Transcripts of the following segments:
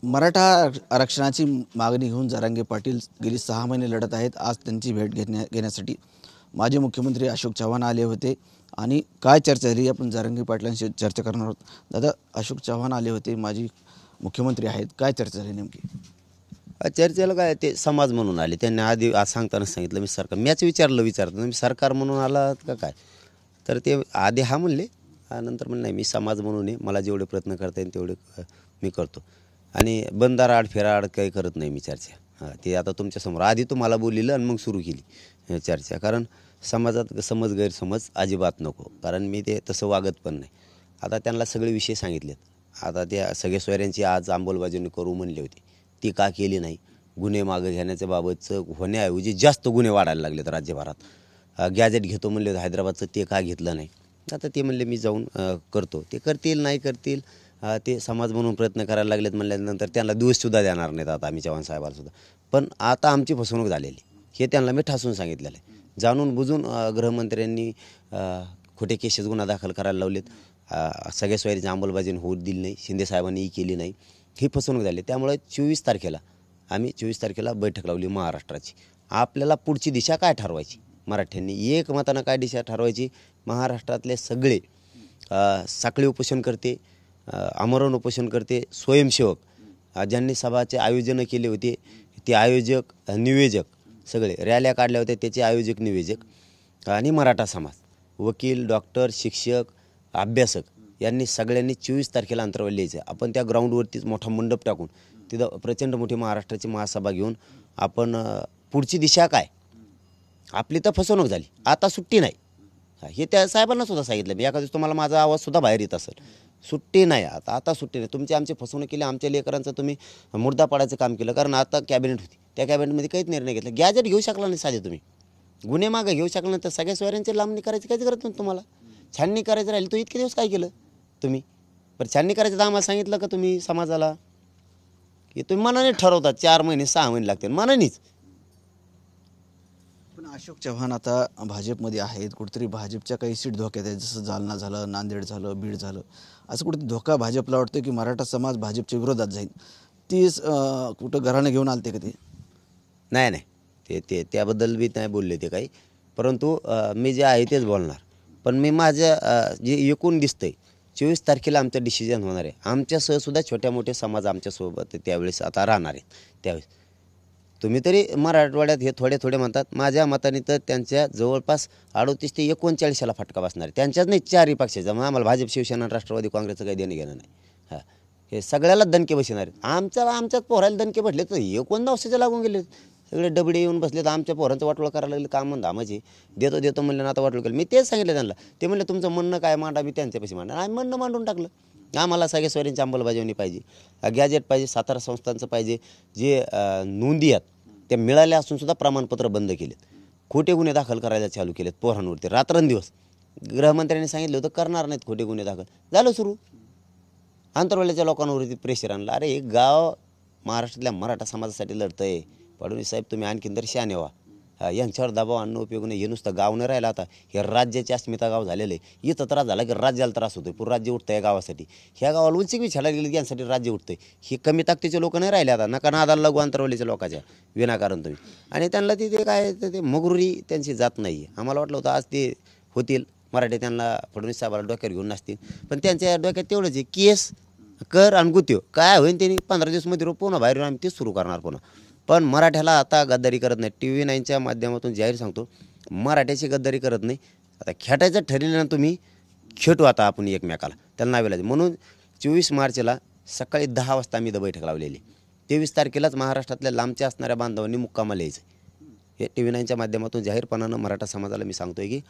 मराठा आरक्षणाची मागणी घेऊन जरांगे पाटील गेली 6 महिने लढत आहेत। आज त्यांची भेट घेण्यासाठी माजी मुख्यमंत्री अशोक चव्हाण आले होते आणि काय चर्चा झाली आपण जरांगे पाटलांशी चर्चा करणार आहोत। दादा, अशोक चव्हाण आले होते, माजी मुख्यमंत्री आहेत, काय चर्चा झाली नेमकी? चर्चेला काय ते समाज म्हणून आले, त्यांनी आधी आज सांगताना सांगितलं मी सरकार, मॅच विचारतो मी सरकार म्हणून आला का काय, तर ते आधी हा म्हणले, नंतर म्हणलं नाही मी समाज म्हणून आहे, मला जेवढे प्रयत्न करता येईल तेवढे मी करतो आणि बंदाराड फेराड काही करत नाही मी चर्चा। ते आता तुमच्यासमोर आधी तुम्हाला बोललेलं आणि मग सुरू केली चर्चा, कारण समाजात समज गैरसमज अजिबात नको, कारण मी ते तसं वागत पण नाही। आता त्यांना सगळे विषय सांगितलेत, आता त्या सगळे सोयऱ्यांची आज अंमलबजावणी करू म्हणले होते, ती का केली नाही? गुन्हे मागे घेण्याच्या बाबतचं होण्याऐवजी जास्त गुन्हे वाढायला लागलेत राज्यभरात। गॅजेट घेतो म्हणले होते हैदराबादचं, ते का घेतलं नाही? आता ते म्हणले मी जाऊन करतो, ते करतील नाही करतील, ते समाज म्हणून प्रयत्न करायला लागलेत म्हणल्यानंतर त्यांना दिवससुद्धा देणार नाहीत आता आम्ही चव्हाण साहेबांसुद्धा। पण आता आमची फसवणूक झालेली हे त्यांना मी ठासून सांगितलेलं आहे। जाणून बुजून गृहमंत्र्यांनी खोटे केसेस गुन्हा दाखल करायला लावलेत, सगळ्या सोयरीची अंमलबजावणी होऊ दिली नाही, शिंदे साहेबांनी केली नाही, ही फसवणूक झाली। त्यामुळे 24 तारखेला आम्ही 24 तारखेला बैठक लावली महाराष्ट्राची। आपल्याला पुढची दिशा काय ठरवायची, मराठ्यांनी एकमतानं काय दिशा ठरवायची? महाराष्ट्रातले सगळे साखळी उपोषण करते, आमरण उपोषण करते, स्वयंसेवक ज्यांनी सभाचे आयोजन केले होते ते आयोजक नियोजक सगळे, रॅल्या काढल्या होत्या त्याचे आयोजक नियोजक आणि मराठा समाज, वकील डॉक्टर शिक्षक अभ्यासक यांनी सगळ्यांनी 24 तारखेला अंतरवली यायचं। आपण त्या ग्राउंडवरतीच मोठा मंडप टाकून तिथं प्रचंड मोठी महाराष्ट्राची महासभा घेऊन आपण पुढची दिशा काय, आपली तर फसवणूक झाली, आता सुट्टी नाही, हे त्या साहेबांना सुद्धा सांगितलं मी। एका दिवस तुम्हाला माझा आवाजसुद्धा बाहेर येत असेल, सुट्टी नाही, आता सुट्टी नाही। तुमची आमची फसवणूक केली, आमच्या लेकरांचं तुम्ही मुर्दा पाडायचं काम केलं, कारण आता कॅबिनेट होती, त्या कॅबिनेटमध्ये काहीच निर्णय घेतला, गॅजेट घेऊ शकला नाही साधे, तुम्ही गुन्हे मागं घेऊ शकला नाही, तर सगळ्या सोयऱ्यांची लांबणी करायची काहीच गरज नाही तुम्हाला। छाननी करायचं राहिली तो इतके दिवस काय केलं तुम्ही? बरं छाननी करायचं तर आम्हाला सांगितलं का तुम्ही समाजाला, की तुम्ही मनाने ठरवतात 4 महिने 6 महिने लागतील मनानेच। पण अशोक चव्हाण आता भाजपमध्ये आहेत, कुठेतरी भाजपच्या काही सीट धोक्यात आहेत, जसं जालना झालं, नांदेड झालं, बीड झालं, असं कुठेतरी धोका भाजपला वाटतं की मराठा समाज भाजपच्या विरोधात जाईल, तीच कुठं घराने घेऊन आलते का ते? नाही ते ते त्याबद्दल बी नाही बोलले ते काही, परंतु मी जे आहे तेच बोलणार। पण मी माझ्या जे एकूण दिसतंय 24 तारखेला आमचं डिसिजन होणार आहे, आमच्यासहसुद्धा छोट्या मोठे समाज आमच्यासोबत त्यावेळेस आता राहणार आहेत। त्यावेळेस तुम्ही तरी मराठवाड्यात हे थोडे थोडे म्हणतात, माझ्या मताने तर त्यांच्या जवळपास 38 ते 39ला फटका बसणार आहे, त्यांच्याच नाही 4ही पक्षाचा। मग आम्हाला भाजप शिवसेना राष्ट्रवादी काँग्रेसचं काही देणं घेणं नाही, हे सगळ्याला दणके बसणार आहेत। आमच्याच पोराला दणके भेटले तर 19 लागून गेले, सगळे डबडे येऊन बसले, तर आमच्या पोरांचं वाटोळं करायला लागले, काम म्हणता माझे देतो म्हणलं ना, आता वाटोळं केलं। मी तेच सांगितलं त्यांना, ते म्हणलं तुमचं म्हणणं काय मांडा, मी त्यांच्यापाशी मांडा, आम्ही म्हणणं मांडून टाकलं। आम्हाला सगळ्या सोयऱ्यांची अंमलबजावणी पाहिजे, गॅजेट पाहिजे, सातारा संस्थांचं पाहिजे, जे नोंदी आहेत त्या मिळाल्या असून सुद्धा प्रमाणपत्र बंद केलेत, खोटे गुन्हे दाखल करायला चालू केलेत पोरांवरती रात्रंदिवस। गृहमंत्र्यांनी सांगितलं होतं करणार नाहीत खोटे गुन्हे दाखल, झालं सुरू। आंतरवल्याच्या लोकांवरती प्रेशर आणलं, अरे एक गाव महाराष्ट्रातल्या मराठा समाजासाठी लढतं आहे, फडणवीस साहेब तुम्ही आणखीन तर शाने व्हा, यांच्यावर दबाव आणणं उपयोग नाही। हे नुसतं गाव नाही राहिलं, आता हे राज्याची अस्मिता गाव झालेलं आहे। इथं त्रास झाला की राज्याला त्रास होतोय, पूर्ण राज्य उठतं आहे गावासाठी, ह्या गावाला उंची बी छाडा गेली यांसाठी राज्य उठतंय। हे कमी ताकदीचे लोक नाही राहिले आता, नका नादाला लागू अंतरवलीच्या लोकांच्या विनाकारण तुम्ही। आणि त्यांना तिथे काय ते मगरुरी त्यांची जात नाही आहे। आम्हाला वाटलं होतं आज ते होतील मराठी, त्यांना फडणवीस साहेबाला डोक्यावर घेऊन नसतील, पण त्यांच्या डोक्यात तेवढंच आहे, केस कर आणि गुत्यो काय होईल त्यांनी 15 दिवसमध्ये पुन्हा बाहेर आम्ही तेच सुरू करणार पुन्हा। पण मराठ्याला आता गद्दारी करत नाही, TV 9च्या माध्यमातून जाहीर सांगतो, मराठ्याची गद्दारी करत नाही। आता खेटायचं ठरलेलं ना तुम्ही, खेटू आता आपण एकमेकाला, त्याला नावे लागेल। म्हणून 24 मार्चला सकाळी 10 वाजता आम्ही इथं बैठक लावलेली, 23 तारखेलाच महाराष्ट्रातल्या लांबच्या असणाऱ्या बांधवांनी मुक्कामाला यायचं। हे TV 9च्या माध्यमातून जाहीरपणानं मराठा समाजाला मी सांगतोय की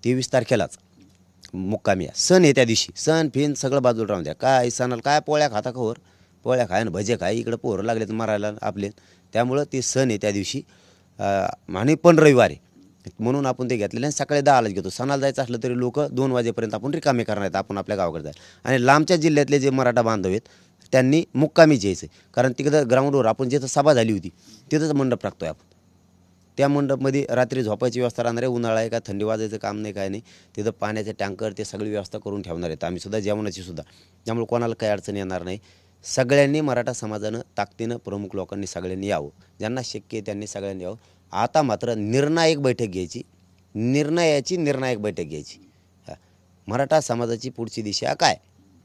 23 तारखेलाच मुक्कामी या। सण आहे त्या दिवशी, सण फिन सगळं बाजूला राहून द्या, काय सणाला काय पोळ्या खाता खवर, पोळ्या खाय ना भजे खाय, इकडं पोरं लागलेत मारायला आपले, त्यामुळं ते सण आहे त्या दिवशी आणि पण रविवारी, म्हणून आपण ते घेतलेलं आहे। सकाळी 10लाच घेतो, सणाला जायचं असलं तरी लोक 2 वाजेपर्यंत आपण रिकामे करणार आहेत, आपण आपल्या गावाकडे जायला। आणि लांबच्या जिल्ह्यातले जे मराठा बांधव आहेत त्यांनी मुक्कामीच यायचं, कारण तिकडं ग्राउंडवर आपण जिथं सभा झाली होती तिथंच मंडप टाकतोय आपण, त्या मंडपमध्ये रात्री झोपायची व्यवस्था राहणार आहे। उन्हाळा आहे का थंडी वाजायचं काम नाही, काय नाही, तिथं पाण्याचे टँकर ते सगळी व्यवस्था करून ठेवणार आहेत आम्ही सुद्धा, जेवणाची सुद्धा, त्यामुळे कोणाला काही अडचण येणार नाही। सगळ्यांनी मराठा समाजानं ताकदीनं प्रमुख लोकांनी सगळ्यांनी यावं, ज्यांना शक्य आहे त्यांनी सगळ्यांनी यावं. आता मात्र निर्णायक बैठक घ्यायची, निर्णायक बैठक घ्यायची. मराठा समाजाची पुढची दिशा काय,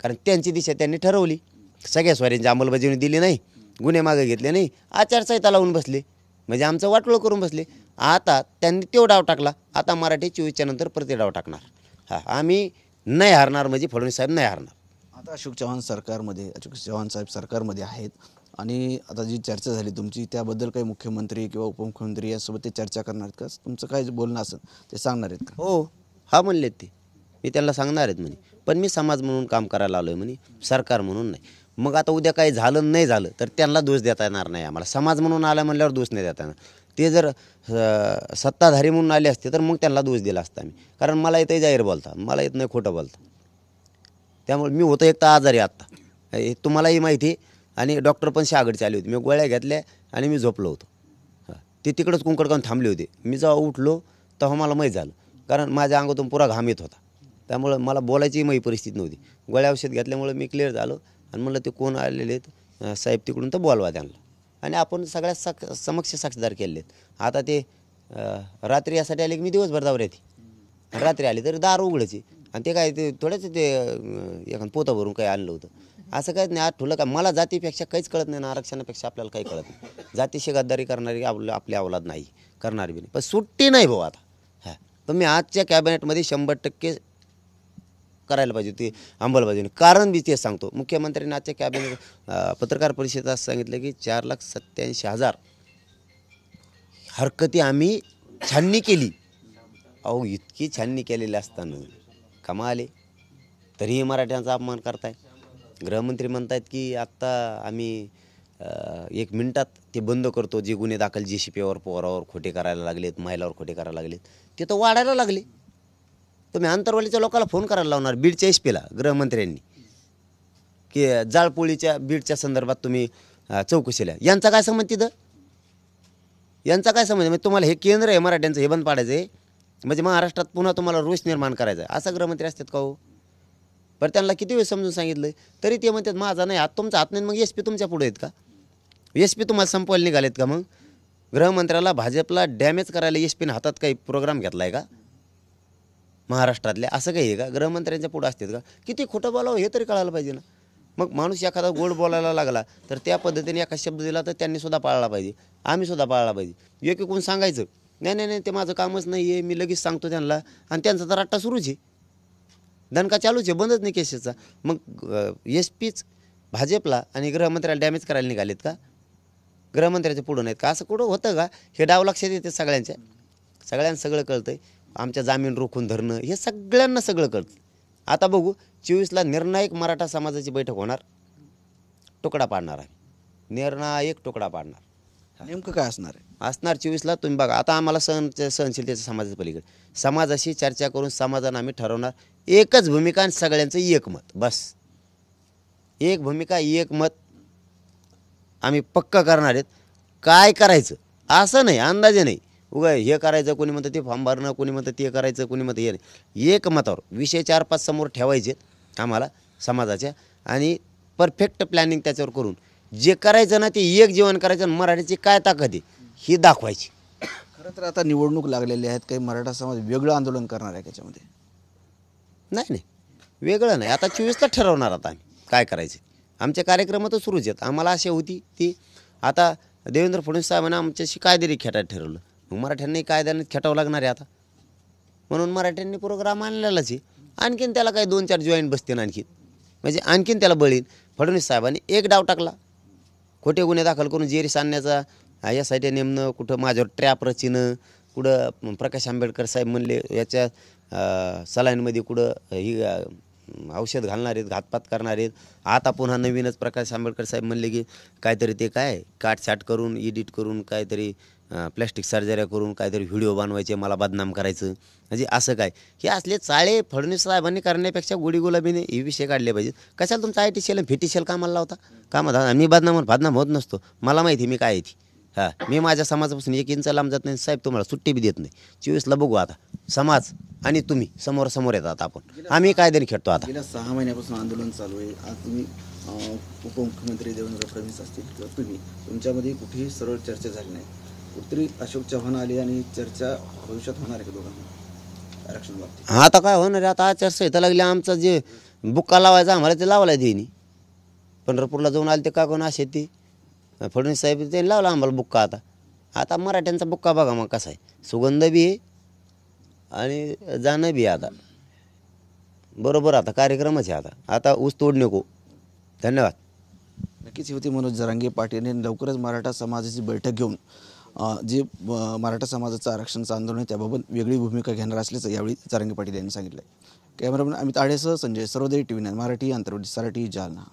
कारण त्यांची दिशा त्यांनी ठरवली. सगळ्या स्वाऱ्यांची अंमलबजावणी दिली नाही, गुन्हे मागे घेतले नाही, आचारसंहिता लावून बसले, म्हणजे आमचं वाटोळं करून बसले. आता त्यांनी तो डाव टाकला, आता मराठी 24च्या नंतर प्रति डाव टाकणार. आम्ही नाही हारणार, म्हणजे फडणवीस साहेब नाही हारणार. आता अशोक चव्हाण साहेब सरकारमध्ये आहेत आणि आता जी चर्चा झाली तुमची त्याबद्दल काही मुख्यमंत्री किंवा उपमुख्यमंत्री यासोबत ते चर्चा करणार आहेत का? तुमचं काय बोलणं असेल ते सांगणार आहेत का? हो, हा म्हणलेत ते, मी त्यांना सांगणार आहेत म्हणे, पण मी समाज म्हणून काम करायला आलो आहे म्हणे, सरकार म्हणून नाही. मग आता उद्या काही झालं नाही झालं तर त्यांना दोष देता येणार नाही आम्हाला. समाज म्हणून आला म्हणल्यावर दोष नाही देता येणार. ते जर सत्ताधारी म्हणून आले असते तर मग त्यांना दोष दिला असता आम्ही, कारण मला येतं जाहीर बोलता, मला येत नाही खोटं बोलता. त्यामुळे मी होतो एक तर आजारी आत्ता, हे तुम्हालाही माहिती आहे, आणि डॉक्टर पण शहागडचे आले होते. मी गोळ्या घेतल्या आणि मी झोपलो होतो. ते तिकडंच कुंकड काऊन थांबले होते. मी जेव्हा उठलो तेव्हा मला माहीत झालं, कारण माझ्या अंगातून पुरा घाम येत होता. त्यामुळं मला बोलायची माही परिस्थिती नव्हती. गोळ्या औषध घेतल्यामुळे मी क्लिअर झालो आणि म्हणलं ते कोण आलेले आहेत साहेब तिकडून, तर बोलवा त्यांना. आणि आपण सगळ्या समक्ष साक्षीदार केलेले आहेत. आता ते रात्री यासाठी आले की मी दिवसभर दौऱ्यात आहे, रात्री आले तरी दार उघडायची, आणि ते काय ते थोडंच ते एखादं पोतं भरून काही आणलं होतं. असं काहीच नाही. आज ठुलं का, मला जातीपेक्षा काहीच कळत नाही ना, आरक्षणापेक्षा आपल्याला काही कळत नाही. जातीशी गद्दारी करणारी आपली अवलाद नाही, करणारी बी नाही. पण सुट्टी नाही भाऊ आता. पण मी आजच्या कॅबिनेटमध्ये 100% करायला पाहिजे ती अंमलबजावणी. कारण मी तेच सांगतो, मुख्यमंत्र्यांनी आजच्या कॅबिनेट पत्रकार परिषदेत सांगितलं की 4,87,000 हरकती आम्ही छाननी केली. अहो, इतकी छाननी केलेली असताना कमाल आहे, तरीही मराठ्यांचा अपमान करताय. गृहमंत्री म्हणतायत की आत्ता आम्ही 1 मिनिटात ते बंद करतो, जे गुन्हे दाखल JCPवर पोरावर खोटे करायला लागलेत, महिलावर खोटे करायला लागलेत, ते तर वाढायला लागले. तुम्ही आंतरवालीच्या लोकांना फोन करायला लावणार, बीडच्या SP ला गृहमंत्र्यांनी, की जाळपोळीच्या बीडच्या संदर्भात तुम्ही चौकशीला. यांचा काय संबंध तिथं? यांचा काय संबंध? म्हणजे तुम्हाला हे केंद्र आहे मराठ्यांचं, हे बंद पाडायचं आहे, म्हणजे महाराष्ट्रात पुन्हा तुम्हाला रोष निर्माण करायचा आहे, असं गृहमंत्री असतात का हो? बरं, त्यांना किती वेळ समजून सांगितलं तरी ते म्हणतात माझा नाही हात, तुमचा हात नाही. मग SP तुमच्या पुढे आहेत का? SP तुम्हाला संपवायला निघालेत का? मग गृहमंत्र्याला भाजपला डॅमेज करायला SPने हातात काही प्रोग्राम घेतला आहे का महाराष्ट्रातले? असं काही आहे का? गृहमंत्र्यांच्या पुढं असतात का? किती खोटं बोलावं हे तरी कळायला पाहिजे ना. मग माणूस एखादा गोड बोलायला लागला तर त्या पद्धतीने एका शब्द दिला तर त्यांनी सुद्धा पाळला पाहिजे, आम्ही सुद्धा पाळला पाहिजे. एक कोण सांगायचं नाही नाही नाही ते माझं कामच नाही आहे, मी लगेच सांगतो त्यांना, आणि त्यांचा तर रट्टा सुरूच आहे, दणका चालूच आहे, बंदच नाही केसेसचा. मग SPच भाजपला आणि गृहमंत्र्याला डॅमेज करायला निघालेत का? गृहमंत्र्याच्या पुढं नाहीत का? असं कुठं होतं का? हे डाव लक्षात येते सगळ्यांना सगळं कळतंय. आमच्या जामीन रोखून धरणं हे सगळ्यांना सगळं कळतं. आता बघू 24ला निर्णायक मराठा समाजाची बैठक होणार, तुकडा पाडणार आहे, निर्णायक तुकडा पाडणार. नेमकं काय असणार आहे? असणार 24ला. तुम्ही बघा, आता आम्हाला सहनशीलतेच्या समाजाच्या पलीकडे समाजाशी चर्चा करून समाजानं आम्ही ठरवणार, एकच भूमिका आणि सगळ्यांचं एक मत, बस एक भूमिका एक मत आम्ही पक्का करणार आहेत. काय करायचं असं नाही, अंदाजे नाही, उगा हे करायचं, कोणी म्हणतं ते फॉर्म भरणं, कोणी म्हणतं ते करायचं, कोणी म्हणतं हे नाही. एक मतावर विषय 4-5 समोर ठेवायचे आम्हाला समाजाच्या, आणि परफेक्ट प्लॅनिंग त्याच्यावर करून जे करायचं ना ते एक जीवन करायचं, आणि मराठीची काय ताकद आहे ही दाखवायची. खरं तर आता निवडणूक लागलेली आहेत, काही मराठा समाज वेगळं आंदोलन करणार आहे त्याच्यामध्ये? नाही नाही, वेगळं नाही. आता 24ला ठरवणार आता आम्ही काय करायचं. आमचे कार्यक्रम तर सुरूच आहेत. आम्हाला अशी होती ती, आता देवेंद्र फडणवीस साहेबांना आमच्याशी कायदेरी खेटायला ठरवलं, मग मराठ्यांनी कायद्याने खेटावं लागणार आहे आता, म्हणून मराठ्यांनी प्रोग्राम आणलेलाच आहे. आणखीन त्याला काही 2-4 जॉईंट बसतील आणखीन, म्हणजे आणखीन त्याला बळीन. फडणवीस साहेबांनी एक डाव टाकला, खोटे गुन्हे दाखल करून जेरीस आणण्याचा, यासाठी नेमणं, कुठं माझ्यावर ट्रॅप रचिनं, कुठं प्रकाश आंबेडकर साहेब म्हणले याच्या सलाईनमध्ये कुठं ही औषध घालणार आहेत, घातपात करणार आहेत. आता पुन्हा नवीनच प्रकाश आंबेडकर साहेब म्हणले की काहीतरी ते काय काटछाट करून एडिट करून काहीतरी प्लॅस्टिक सर्जऱ्या करून काहीतरी व्हिडिओ बनवायचे, मला बदनाम करायचं. म्हणजे असं काय, हे असले चाळे फडणवीस साहेबांनी करण्यापेक्षा गोडी गुलाबीने हे विषय काढले पाहिजेत. कशाला तुमचा ITCL आणि FTCL कामाला लावता? कामात मी बदनाम होत नसतो, मला माहिती मी काय आहे ती. मी माझ्या समाजापासून 1 इंच लांब जात नाही साहेब, तुम्हाला सुट्टी बी देत नाही. 24ला बघू आता. समाज आणि तुम्ही समोर समोर येतात. आम्ही कायद्याने खेळतो आता. गेल्या 6 महिन्यापासून आंदोलन चालू आहे. आज तुम्ही उपमुख्यमंत्री देवेंद्र फडणवीस असतील किंवा तुम्ही, तुमच्यामध्ये कुठेही सरळ चर्चा झाली नाही. कुठेतरी अशोक चव्हाण आले आणि चर्चा भविष्यात होणार आहे का दोघांना आरक्षण बाबतीत? आता काय होणार आहे, आता आचारसंहिता लागली. आमचा जे बुक्का लावायचा आम्हाला ते लावलाय त्यांनी. पंढरपूरला जाऊन आले ते का कोण असे ते फडणवीस साहेब त्यांनी लावला आम्हाला बुक्का. आता मराठ्यांचा बुक्का बघा मग कसा आहे, सुगंध बी आहे आणि जाणं बी आहे. आता बरोबर आता कार्यक्रमच आहे. आता ऊस तोड नको. धन्यवाद. नक्कीच ही होती मनोज जरांगे पाटील यांनी लवकरच मराठा समाजाची बैठक घेऊन जे मराठा समाजाचं आरक्षणाचं आंदोलन आहे त्याबाबत वेगळी भूमिका घेणार असल्याचं यावेळी जरांगे पाटील यांनी सांगितलं आहे. कॅमेरामॅन अमित आडेसह संजय सरोदे, TV9 मराठी, आंतरवाडी सराटी, जालना.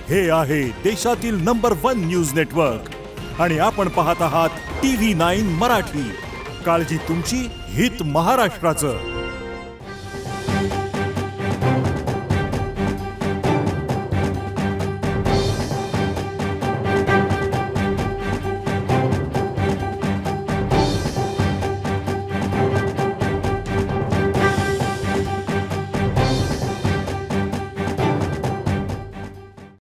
हे आहे देशातील नंबर 1 न्यूज नेटवर्क आणि आपण पाहत आहात TV9 मराठी. काळजी तुमची, हित महाराष्ट्राचं.